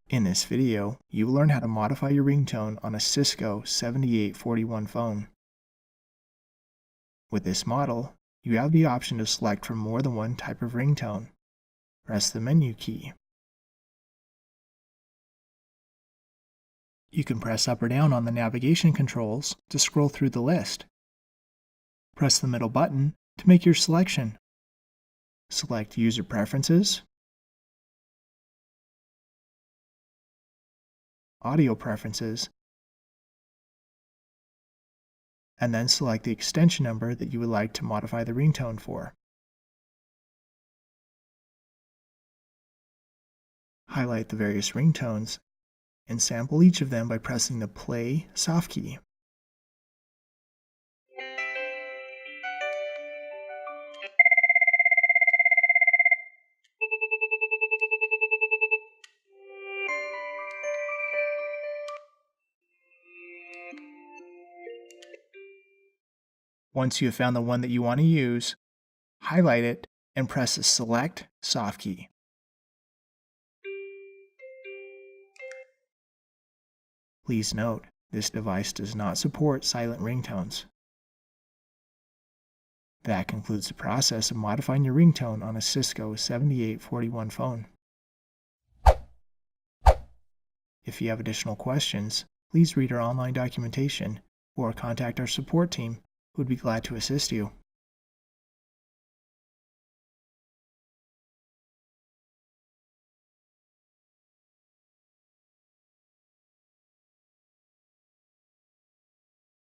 In this video, you will learn how to modify your ringtone on a Cisco 7841 phone. With this model, you have the option to select from more than one type of ringtone. Press the menu key. You can press up or down on the navigation controls to scroll through the list. Press the middle button to make your selection. Select User Preferences, Audio Preferences, and then select the extension number that you would like to modify the ringtone for. Highlight the various ringtones and sample each of them by pressing the Play soft key. Once you have found the one that you want to use, highlight it and press the Select soft key. Please note, this device does not support silent ringtones. That concludes the process of modifying your ringtone on a Cisco 7841 phone. If you have additional questions, please read our online documentation or contact our support team, who would be glad to assist you.